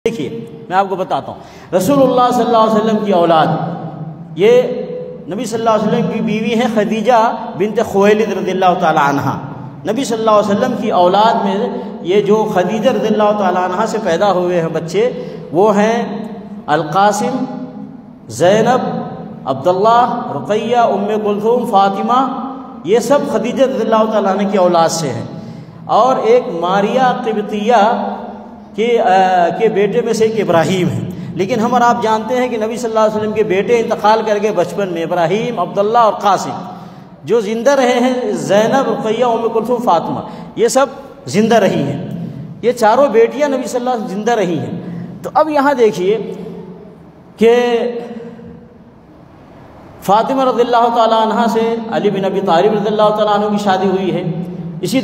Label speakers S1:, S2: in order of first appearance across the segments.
S1: دیکھیے میں آپ کو بتاتا ہوں، رسول اللہ صلی اللہ علیہ وسلم کی اولاد، یہ نبی صلی اللہ علیہ وسلم کی بیوی ہیں خدیجہ بنت خویلد رضی اللہ تعالی عنہ۔ نبی صلی اللہ علیہ وسلم کی اولاد میں یہ جو خدیجہ رضی اللہ تعالی عنہ سے پیدا ہوئے ہیں بچے، وہ ہیں القاسم، زینب، عبداللہ، رقیہ، ام کلثوم، فاطمہ، یہ سب خدیجہ رضی اللہ تعالی عنہ کی اولاد سے ہیں۔ اور ایک ماریہ قبطیہ کے بیٹے میں سے ایک ابراہیم ہے۔ لیکن ہم اور آپ جانتے ہیں کہ نبی صلی اللہ علیہ وسلم کے بیٹے انتقال کر گئے بچپن میں، ابراہیم، عبداللہ اور قاسم۔ جو زندہ رہے ہیں زینب، رقیہ، ام کلثوم، فاطمہ، یہ سب زندہ رہی ہیں۔ یہ چاروں بیٹیاں نبی صلی اللہ علیہ وسلم زندہ رہی ہیں۔ تو اب یہاں دیکھیے کہ فاطمہ رضی اللہ تعالیٰ عنہ سے علی بن ابی طالب رضی اللہ تعالیٰ عنہ کی شادی ہوئی ہے۔ اسی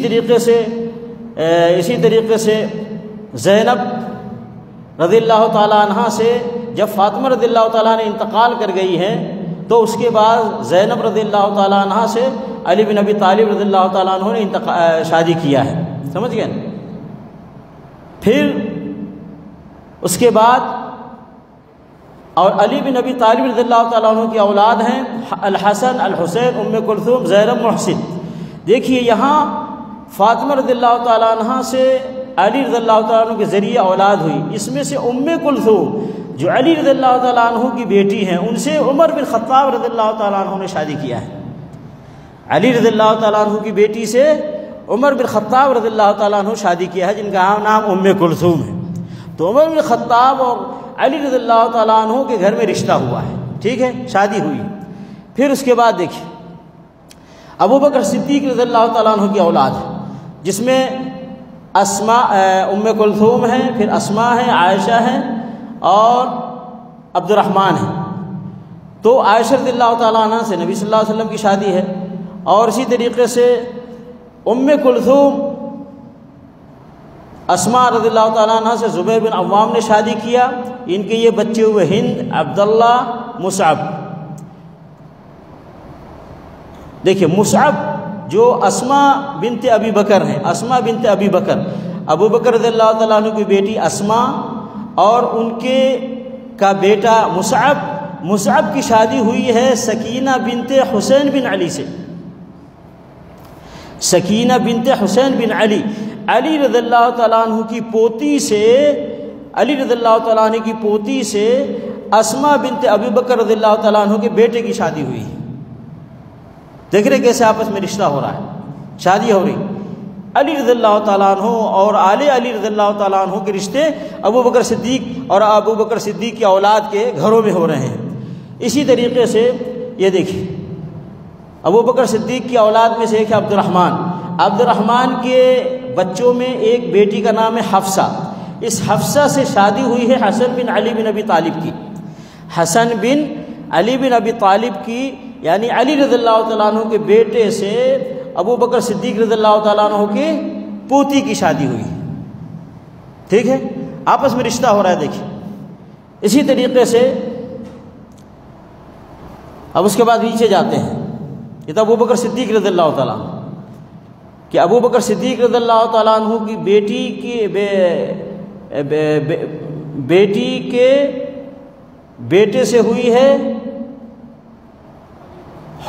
S1: طریقے سے زینب رضی اللہ تعالیٰ عنہ سے جب فاطمہ رضی اللہ تعالیٰ عنہ انتقال کر گئی ہیں تو اس کے بعد زینب رضی اللہ تعالیٰ عنہ سے علی بن ابی طالب رضی اللہ تعالیٰ عنہ نے شادی کیا ہے، سمجھ گئے نا؟ پھر اس کے بعد اور علی بن ابی طالب رضی اللہ تعالیٰ عنہ کی اولاد ہیں الحسن، الحسین، ام کلثوم، زینب، محسن۔ دیکھیے یہاں فاطمہ رضی اللہ تعالیٰ عنہ سے علی رضی اللہ تعالیٰ عنہ کے ذریعے اولاد ہوئی۔ اس میں سے ام کلثوم جو علی رضی اللہ تعالیٰ عنہ کی بیٹی ہیں، ان سے عمر بن خطاب رضی اللہ تعالیٰ عنہ نے شادی کیا ہے۔ علی رضی اللہ تعالیٰ عنہ کی بیٹی سے عمر بن خطاب رضی اللہ تعالیٰ عنہ شادی کیا ہے، جن کا نام ام کلثوم ہے۔ تو عمر بن خطاب اور علی رضی اللہ تعالیٰ عنہ کے گھر میں رشتہ ہوا ہے، ٹھیک ہے، شادی ہوئی۔ پھر اس کے بعد دیکھیے ابو بکر صدیق رضی اللہ تعالیٰ عنہ کی اولاد ہے، جس میں اسماء، ام کلثوم ہیں، پھر اسماء ہیں، عائشہ ہیں اور عبد الرحمن ہیں۔ تو عائشہ رضی اللہ تعالیٰ عنہ سے نبی صلی اللہ علیہ وسلم کی شادی ہے، اور اسی طریقے سے ام کلثوم اسماء رضی اللہ تعالیٰ عنہ سے زبیر بن عوام نے شادی کیا۔ ان کے یہ بچے ہوئے ہند، عبداللہ، مصعب۔ دیکھیے مصعب جو اسماء بنت ابی بکر ہیں، اسماء بنت ابی بکر، ابو بکر رضی اللہ تعالیٰ عنہ کی بیٹی اسماء اور ان کے کا بیٹا مصعب کی شادی ہوئی ہے سکینہ بنت حسین بن علی سے۔ سکینہ بنت حسین بن علی، علی رضی اللہ تعالیٰ عنہ کی پوتی سے، علی رضی اللہ تعالیٰ عنہ کی پوتی سے اسماء بنت ابی بکر رضی اللہ تعالیٰ عنہ کے بیٹے کی شادی ہوئی ہے۔ دیکھ رہے کیسے آپس میں رشتہ ہو رہا ہے، شادی ہو رہی۔ علی رضی اللہ تعالیٰ عنہ اور آل علی رضی اللہ تعالیٰ عنہ کے رشتے ابو بکر صدیق اور ابو بکر صدیق کی اولاد کے گھروں میں ہو رہے ہیں۔ اسی طریقے سے یہ دیکھیے ابو بکر صدیق کی اولاد میں سے ایک ہے عبد الرحمن کے بچوں میں ایک بیٹی کا نام ہے حفصہ۔ اس حفصہ سے شادی ہوئی ہے حسن بن علی بن ابی طالب کی، حسن بن علی بن ابی طالب کی، یعنی علی رضی اللہ تعالیٰ عنہ کے بیٹے سے ابو بکر صدیق رضی اللہ تعالیٰ عنہ کی پوتی کی شادی ہوئی، ٹھیک ہے، آپس میں رشتہ ہو رہا ہے۔ دیکھیے اسی طریقے سے اب اس کے بعد نیچے جاتے ہیں، یہ تو ابو بکر صدیق رضی اللہ تعالیٰ عنہ کہ ابو بکر صدیق رضی اللہ تعالیٰ عنہ کی بیٹی کے بیٹے سے ہوئی ہے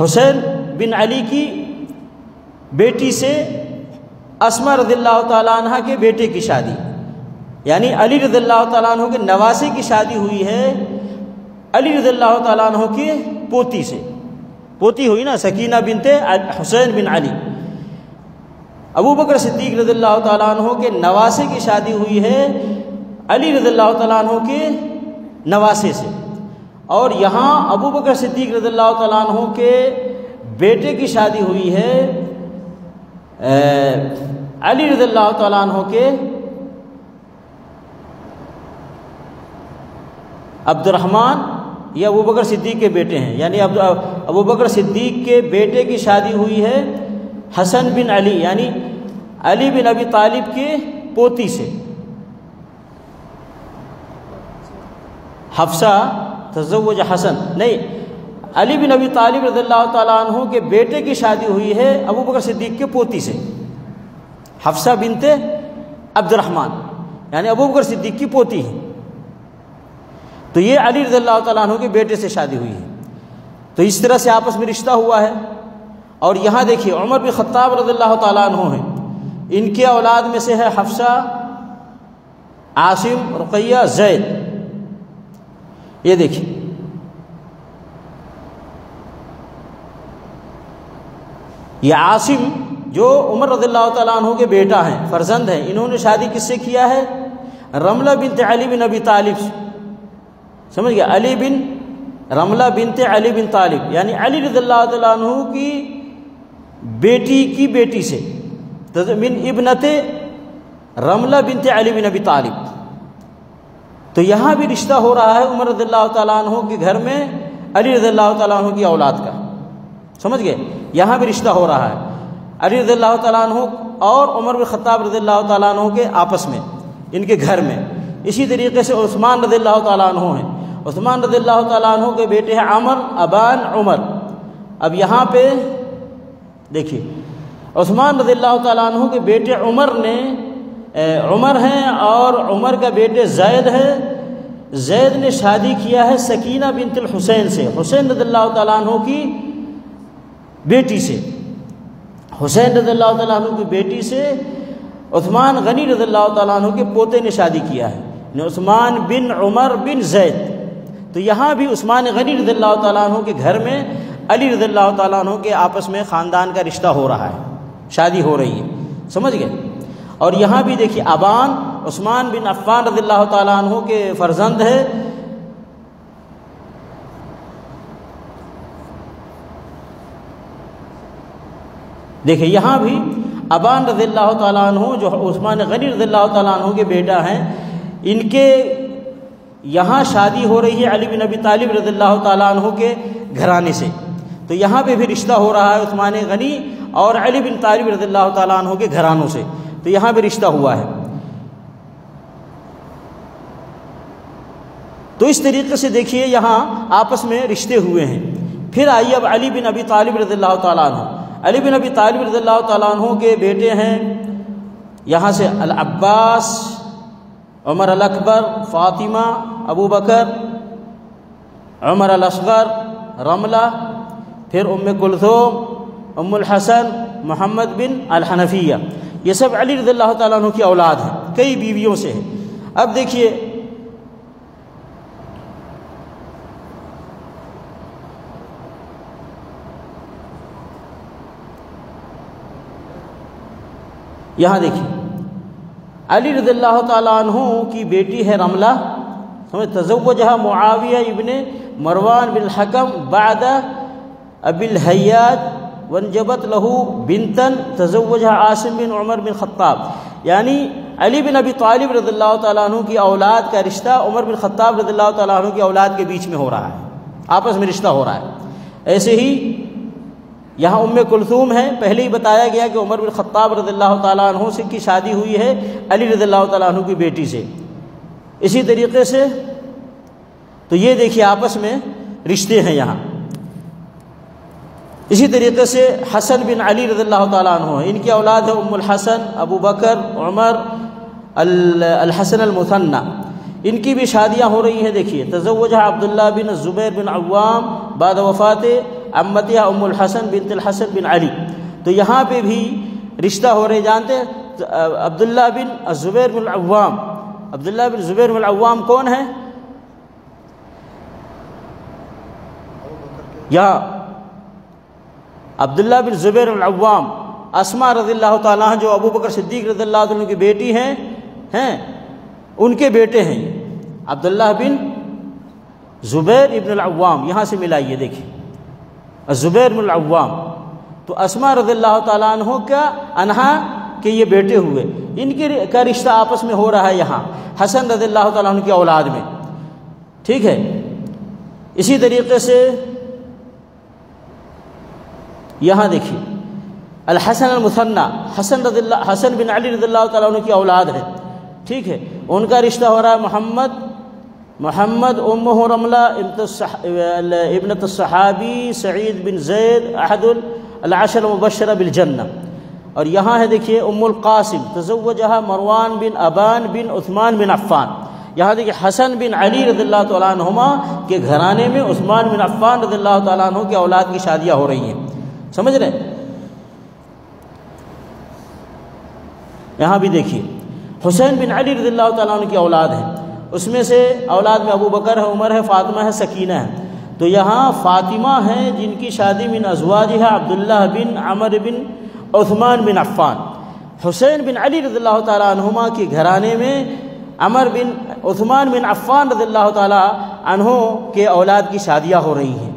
S1: حسین بن علی کی بیٹی سے اسماء رضی اللہ تعالیٰ عنہ کے بیٹے کی شادی، یعنی علی رضی اللہ تعالیٰ عنہ کے نواسے کی شادی ہوئی ہے علی رضی اللہ تعالیٰ عنہ کی پوتی سے، پوتی ہوئی نا سکینہ بنت حسین بن علی۔ ابو بکر صدیق رضی اللہ تعالیٰ عنہ کے نواسے کی شادی ہوئی ہے علی رضی اللہ تعالیٰ عنہ کے نواسے سے، اور یہاں ابو بکر صدیق رضی اللہ تعالیٰ عنہ کے بیٹے کی شادی ہوئی ہے علی رضی اللہ تعالیٰ عنہ کے عبد الرحمن، یہ ابو بکر صدیق کے بیٹے ہیں، یعنی ابو بکر صدیق کے بیٹے کی شادی ہوئی ہے حسن بن علی، یعنی علی بن ابی طالب کی پوتی سے۔ حفصہ تزوج حسن، نہیں، علی بن ابی طالب رضی اللہ تعالیٰ عنہ کے بیٹے کی شادی ہوئی ہے ابو بکر صدیق کے پوتی سے، حفصہ بنت عبد الرحمن، یعنی ابو بکر صدیق کی پوتی ہے، تو یہ علی رضی اللہ تعالیٰ عنہ کے بیٹے سے شادی ہوئی ہے، تو اس طرح سے آپس میں رشتہ ہوا ہے۔ اور یہاں دیکھیے عمر بن خطاب رضی اللہ تعالیٰ عنہ ہیں، ان کے اولاد میں سے ہے حفصہ، عاصم، رقیہ، زید۔ یہ دیکھیے یہ عاصم جو عمر رضی اللہ تعالیٰ عنہ کے بیٹا ہیں، فرزند ہیں، انہوں نے شادی کس سے کیا ہے؟ رملہ بنت علی بن ابی طالب، سمجھ گیا، علی بن رملہ بنت علی بن طالب، یعنی علی رضی اللہ تعالیٰ عنہ کی بیٹی کی بیٹی سے، من ابنت رملہ بنت علی بن ابی طالب۔ تو یہاں بھی رشتہ ہو رہا ہے عمر رضی اللہ تعالیٰ عنہ کے گھر میں علی رضی اللہ تعالیٰ عنہ کی اولاد کا، سمجھ گئے، یہاں بھی رشتہ ہو رہا ہے علی رضی اللہ تعالیٰ عنہ اور عمر بن خطاب رضی اللہ تعالیٰ عنہ کے آپس میں، ان کے گھر میں۔ اسی طریقے سے عثمان رضی اللہ تعالیٰ عنہ ہیں، عثمان رضی اللہ تعالیٰ عنہ کے بیٹے ہیں عمر، ابان، عمر۔ اب یہاں پہ دیکھیے عثمان رضی اللہ تعالیٰ عنہ کے بیٹے عمر ہیں، اور عمر کا بیٹے زید ہے۔ زید نے شادی کیا ہے سکینہ بنت الحسین سے، حسین رضی اللہ تعالیٰ عنہ کی بیٹی سے، حسین رضی اللہ تعالیٰ عنہ کی بیٹی سے عثمان غنی رضی اللہ تعالیٰ عنہ کے پوتے نے شادی کیا ہے، عثمان بن عمر بن زید۔ تو یہاں بھی عثمان غنی رضی اللہ تعالیٰ عنہ کے گھر میں علی رضی اللہ تعالیٰ عنہ کے آپس میں خاندان کا رشتہ ہو رہا ہے، شادی ہو رہی ہے، سمجھ گئے۔ اور یہاں بھی دیکھیے ابان عثمان بن عفان رضی اللہ تعالیٰ عنہ کے فرزند ہے۔ دیکھیں یہاں بھی ابان رضی اللہ تعالیٰ عنہ جو عثمان غنی رضی اللہ تعالیٰ عنہ کے بیٹا ہیں، ان کے یہاں شادی ہو رہی ہے علی بن ابی طالب رضی اللہ تعالیٰ عنہ کے گھرانے سے، تو یہاں پہ بھی رشتہ ہو رہا ہے عثمان غنی اور علی بن طالب رضی اللہ تعالیٰ عنہ کے گھرانوں سے، تو یہاں بھی رشتہ ہوا ہے۔ تو اس طریقے سے دیکھیے یہاں آپس میں رشتے ہوئے ہیں۔ پھر آئیے اب علی بن ابی طالب رضی اللہ تعالیٰ عنہ، علی بن ابی طالب رضی اللہ تعالیٰ عنہ کے بیٹے ہیں یہاں سے العباس، عمر الاکبر، فاطمہ، ابو بکر، عمر الاصغر، رملہ، پھر ام کلثوم، ام الحسن، محمد بن الحنفیہ، یہ سب علی رضی اللہ تعالیٰ عنہ کی اولاد ہیں، کئی بیویوں سے ہیں۔ اب دیکھیے یہاں دیکھیے علی رضی اللہ تعالیٰ عنہ کی بیٹی ہے رملہ، تزوجها معاویہ ابن مروان بن الحکم بعد ابی الحیات وانجبت له بنتا تزوجها عاصم بن عمر بن خطاب، یعنی علی بن ابی طالب رضی اللہ تعالیٰ عنہ کی اولاد کا رشتہ عمر بن خطاب رضی اللہ تعالیٰ عنہ کی اولاد کے بیچ میں ہو رہا ہے، آپس میں رشتہ ہو رہا ہے۔ ایسے ہی یہاں ام کلثوم ہے، پہلے ہی بتایا گیا کہ عمر بن خطاب رضی اللہ تعالیٰ عنہ سے کی شادی ہوئی ہے علی رضی اللہ تعالیٰ عنہ کی بیٹی سے۔ اسی طریقے سے تو یہ دیکھیے آپس میں رشتے ہیں یہاں۔ اسی طریقے سے حسن بن علی رضی اللہ تعالیٰ عنہ ان کی اولاد ہے ام الحسن، ابو بکر، عمر، الحسن المثنى، ان کی بھی شادیاں ہو رہی ہیں۔ دیکھیے تزوجها عبداللہ بن الزبیر بن عوام بعد وفات امتها ام الحسن بنت الحسن بن علی، تو یہاں پہ بھی رشتہ ہو رہے، جانتے ہیں عبداللہ بن الزبیر بن العوام، عبداللہ بن زبیر بن العوام کون ہے؟ یہاں عبداللہ بن زبیر بن العوام اسماء رضی اللہ تعالیٰ عنہ جو ابو بکر صدیق رضی اللہ تعالیٰ عنہ کی بیٹی ہیں ان کے بیٹے ہیں عبداللہ بن زبیر ابن العوام، یہاں سے ملائیے دیکھیں الزبیر بن العوام، تو اسماء رضی اللہ تعالیٰ عنہ کا انہا کہ یہ بیٹے ہوئے، ان کا رشتہ آپس میں ہو رہا ہے یہاں حسن رضی اللہ تعالیٰ عنہ کی اولاد میں، ٹھیک ہے۔ اسی طریقے سے یہاں دیکھیے الحسن المثنى، حسن بن علی رضی اللہ تعالیٰ عنہ کی اولاد ہے، ٹھیک ہے، ان کا رشتہ ہو رہا ہے محمد امہ رملہ ابنۃ الصحابی سعید بن زید احد العشر المبشرہ بالجنہ۔ اور یہاں ہے دیکھیے ام القاسم تزوجها مروان بن ابان بن عثمان بن عفان، یہاں دیکھیں حسن بن علی رضی اللہ تعالیٰ عنہما کے گھرانے میں عثمان بن عفان رضی اللہ تعالیٰ عنہ کی اولاد کی شادیاں ہو رہی ہیں، سمجھ رہے ہیں؟ یہاں بھی دیکھیے حسین بن علی رضی اللہ تعالیٰ عنہ کی اولاد ہے، اس میں سے اولاد میں ابو بکر ہے، عمر ہے، فاطمہ ہے، سکینہ ہے۔ تو یہاں فاطمہ ہیں جن کی شادی من ازواجہ عبداللہ بن عمر بن عثمان بن عفان۔ حسین بن علی رضی اللہ تعالیٰ عنہما کے گھرانے میں عمر بن عثمان بن عفان رضی اللہ تعالیٰ عنہ کے اولاد کی شادیاں ہو رہی ہیں۔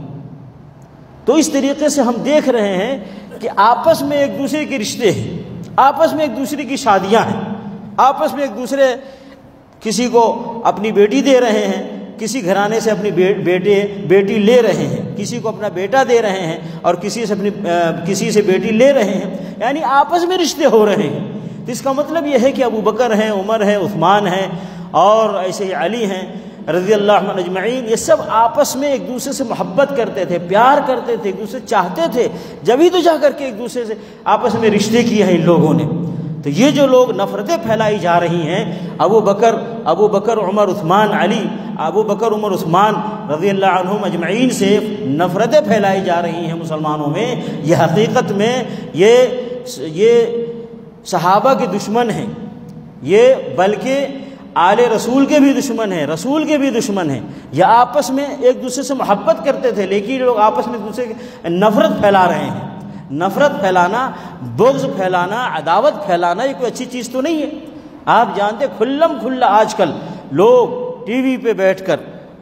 S1: تو اس طریقے سے ہم دیکھ رہے ہیں کہ آپس میں ایک دوسرے کے رشتے ہیں، آپس میں ایک دوسرے کی شادیاں ہیں، آپس میں ایک دوسرے کسی کو اپنی بیٹی دے رہے ہیں، کسی گھرانے سے اپنی بیٹی لے رہے ہیں، کسی کو اپنا بیٹا دے رہے ہیں اور کسی سے بیٹی لے رہے ہیں، یعنی آپس میں رشتے ہو رہے ہیں۔ تو اس کا مطلب یہ ہے کہ ابو بکر ہیں، عمر ہے، عثمان ہیں اور ایسے ہی علی ہیں رضی اللہ عنہم اجمعین، یہ سب آپس میں ایک دوسرے سے محبت کرتے تھے، پیار کرتے تھے، ایک دوسرے چاہتے تھے، جبھی تو جا کر کے ایک دوسرے سے آپس میں رشتے کیے ہیں ان لوگوں نے۔ تو یہ جو لوگ نفرتیں پھیلائی جا رہی ہیں، ابو بکر عمر عثمان علی، ابو بکر عمر عثمان رضی اللہ عنہم اجمعین سے نفرتیں پھیلائی جا رہی ہیں مسلمانوں میں، یہ حقیقت میں یہ صحابہ کے دشمن ہیں، یہ بلکہ آل رسول کے بھی دشمن ہیں، رسول کے بھی دشمن ہیں۔ یہ آپس میں ایک دوسرے سے محبت کرتے تھے، لیکن یہ لوگ آپس میں ایک دوسرے کی نفرت پھیلا رہے ہیں۔ نفرت پھیلانا، بغض پھیلانا، عداوت پھیلانا یہ کوئی اچھی چیز تو نہیں ہے۔ آپ جانتے کھلم کھلا آج کل لوگ ٹی وی پہ بیٹھ کر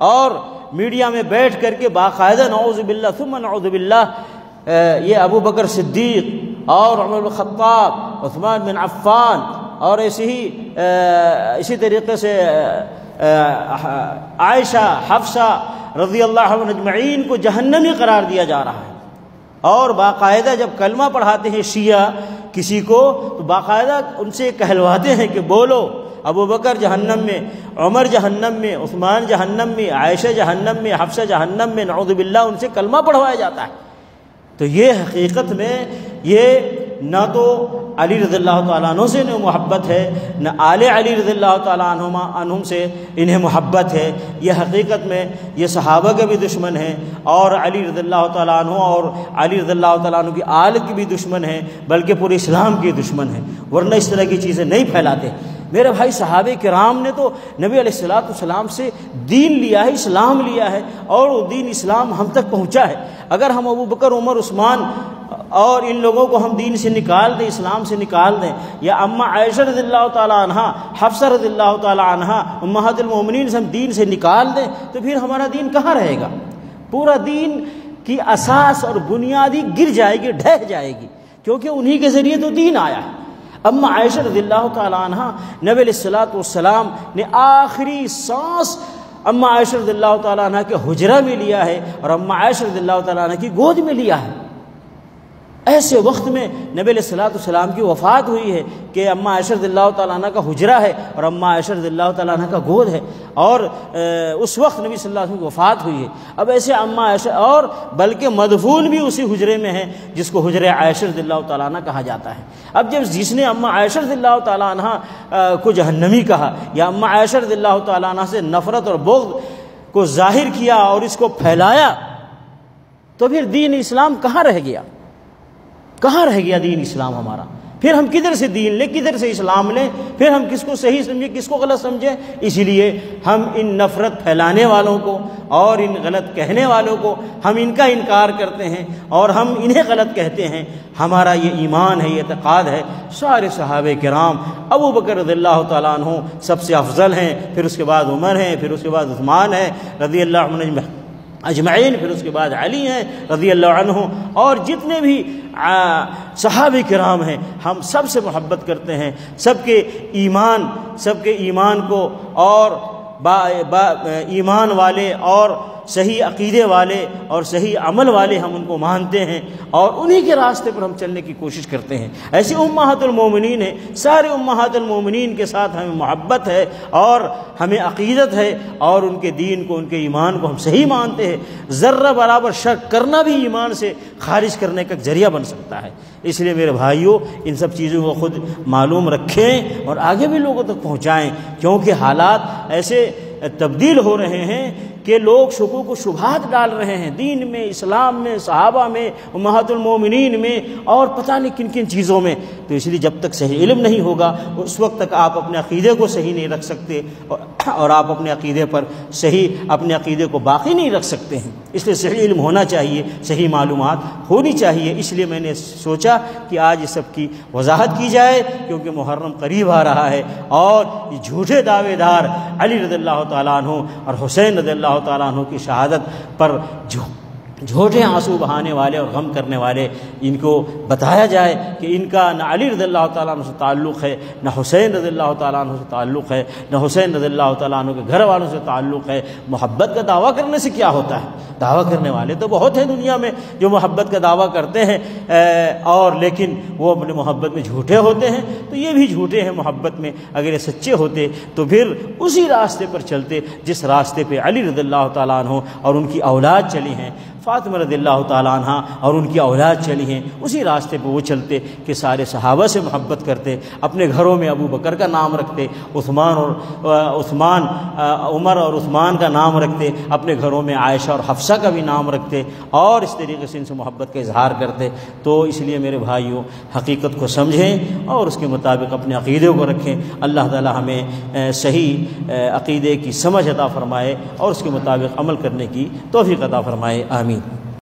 S1: اور میڈیا میں بیٹھ کر کے باقاعدہ نعوذ باللہ ثم نعوذ باللہ یہ ابو بکر صدیق اور عمر بن خطاب، عثمان بن عفان اور اسی طریقے سے عائشہ، حفصہ رضی اللہ عنہم اجمعین کو جہنمی قرار دیا جا رہا ہے، اور باقاعدہ جب کلمہ پڑھاتے ہیں شیعہ کسی کو تو باقاعدہ ان سے کہلواتے ہیں کہ بولو ابو بکر جہنم میں، عمر جہنم میں، عثمان جہنم میں، عائشہ جہنم میں، حفصہ جہنم میں، نعوذ باللہ ان سے کلمہ پڑھوایا جاتا ہے۔ تو یہ حقیقت میں یہ نہ تو علی رضی اللہ تعالیٰ عنہ سے انہیں محبت ہے، نہ آل علی رضی اللہ تعالیٰ عنہم سے انہیں محبت ہے۔ یہ حقیقت میں یہ صحابہ کے بھی دشمن ہیں اور علی رضی اللہ تعالیٰ عنہ اور علی رضی اللہ تعالیٰ عنہ کی آل کی بھی دشمن ہیں، بلکہ پورے اسلام کے دشمن ہیں، ورنہ اس طرح کی چیزیں نہیں پھیلاتے۔ میرے بھائی صحابہ کرام نے تو نبی علیہ الصلوۃ والسلام سے دین لیا ہے، اسلام لیا ہے، اور وہ دین اسلام ہم تک پہنچا ہے۔ اگر ہم ابو بکر، عمر، عثمان اور ان لوگوں کو ہم دین سے نکال دیں، اسلام سے نکال دیں، یا اماں عائشہ رضی اللہ تعالیٰ عنہا، حفصہ رضی اللہ تعالیٰ عنہا امہات المومنین سے ہم دین سے نکال دیں تو پھر ہمارا دین کہاں رہے گا؟ پورا دین کی اساس اور بنیادی گر جائے گی، ڈھہ جائے گی، کیونکہ انہی کے ذریعے تو دین آیا ہے۔ اماں عائشہ رضی اللہ تعالیٰ عنہا نبی علیہ الصلوۃ والسلام نے آخری سانس اماں عائشہ رضی اللہ تعالیٰ عنہ کے حجرہ میں لیا ہے اور اماں عائشہ رضی اللہ تعالیٰ عنہ کی گود میں لیا ہے۔ ایسے وقت میں نبی علیہ الصلوۃ والسلام کی وفات ہوئی ہے کہ اماں عائشہ رضی اللہ تعالیٰ عنہ کا حجرہ ہے اور اماں عائشہ رضی اللہ تعالیٰ عنہ کا گود ہے، اور اس وقت نبی صلی اللہ علیہ وسلم کی وفات ہوئی ہے۔ اب ایسے اماں عائشہ، اور بلکہ مدفون بھی اسی حجرے میں ہے جس کو حجرہ عائشہ رضی اللہ تعالیٰ عنہ کہا جاتا ہے۔ اب جس نے اماں عائشہ رضی اللہ تعالیٰ عنہ کو جہنمی کہا یا اماں عائشہ رضی اللہ تعالیٰ عنہ سے نفرت اور بغض کو ظاہر کیا اور اس کو پھیلایا، تو پھر دین اسلام کہاں رہ گیا؟ کہاں رہ گیا دین اسلام ہمارا؟ پھر ہم کدھر سے دین لیں، کدھر سے اسلام لیں؟ پھر ہم کس کو صحیح سمجھیں، کس کو غلط سمجھیں؟ اسی لیے ہم ان نفرت پھیلانے والوں کو اور ان غلط کہنے والوں کو ہم ان کا انکار کرتے ہیں اور ہم انہیں غلط کہتے ہیں۔ ہمارا یہ ایمان ہے، یہ اعتقاد ہے۔ سارے صحابہ کرام، ابو بکر رضی اللہ تعالیٰ عنہ سب سے افضل ہیں، پھر اس کے بعد عمر ہیں، پھر اس کے بعد عثمان ہیں رضی اللہ عنہ اجمعین، پھر اس کے بعد علی ہیں رضی اللہ عنہ، اور جتنے بھی صحابہ کرام ہیں ہم سب سے محبت کرتے ہیں، سب کے ایمان کو اور ایمان والے اور صحیح عقیدے والے اور صحیح عمل والے ہم ان کو مانتے ہیں اور انہی کے راستے پر ہم چلنے کی کوشش کرتے ہیں۔ ایسی امہات المومنین ہیں، سارے امہات المومنین کے ساتھ ہمیں محبت ہے اور ہمیں عقیدت ہے اور ان کے دین کو، ان کے ایمان کو ہم صحیح مانتے ہیں۔ ذرہ برابر شک کرنا بھی ایمان سے خارج کرنے کا ذریعہ بن سکتا ہے۔ اس لیے میرے بھائیوں، ان سب چیزوں کو خود معلوم رکھیں اور آگے بھی لوگوں تک پہنچائیں، کیونکہ حالات ایسے تبدیل ہو رہے ہیں کہ لوگ شکوک و شبہات ڈال رہے ہیں دین میں، اسلام میں، صحابہ میں، امہات المومنین میں اور پتہ نہیں کن کن چیزوں میں۔ تو اس لیے جب تک صحیح علم نہیں ہوگا اس وقت تک آپ اپنے عقیدے کو صحیح نہیں رکھ سکتے اور آپ اپنے عقیدے پر صحیح اپنے عقیدے کو باقی نہیں رکھ سکتے ہیں۔ اس لیے صحیح علم ہونا چاہیے، صحیح معلومات ہونی چاہیے۔ اس لیے میں نے سوچا کہ آج اس سب کی وضاحت کی جائے، کیونکہ محرم قریب آ رہا ہے اور یہ جھوٹے دعوے دار علی رضی اللہ تعالیٰ عنہ اور حسین رضی اللہ تعالیٰ عنہ کی شہادت پر جھوٹے آنسو بہانے والے اور غم کرنے والے، ان کو بتایا جائے کہ ان کا نہ علی رضی اللہ تعالیٰ عنہ سے تعلق ہے، نہ حسین رضی اللہ تعالیٰ عنہ سے تعلق ہے، نہ حسین رضی اللہ تعالیٰ عنہ کے گھر والوں سے تعلق ہے۔ محبت کا دعویٰ کرنے سے کیا ہوتا ہے؟ دعویٰ کرنے والے تو بہت ہیں دنیا میں جو محبت کا دعویٰ کرتے ہیں اور لیکن وہ اپنے محبت میں جھوٹے ہوتے ہیں، تو یہ بھی جھوٹے ہیں محبت میں۔ اگر یہ سچے ہوتے تو پھر اسی راستے پر چلتے جس راستے پہ علی رضی اللہ تعالیٰ عنہ اور ان کی اولاد چلی ہیں، فاطمہ رضی اللہ تعالیٰ عنہ اور ان کی اولاد چلی ہیں، اسی راستے پہ وہ چلتے کہ سارے صحابہ سے محبت کرتے، اپنے گھروں میں ابو بکر کا نام رکھتے، عمر اور عثمان کا نام رکھتے، اپنے گھروں میں عائشہ اور حفصہ کا بھی نام رکھتے اور اس طریقے سے ان سے محبت کا اظہار کرتے۔ تو اس لیے میرے بھائیوں، حقیقت کو سمجھیں اور اس کے مطابق اپنے عقیدے کو رکھیں۔ اللہ تعالی ہمیں صحیح عقیدے کی سمجھ عطا فرمائے اور اس کے مطابق عمل کرنے کی توفیق عطا فرمائے، آمین۔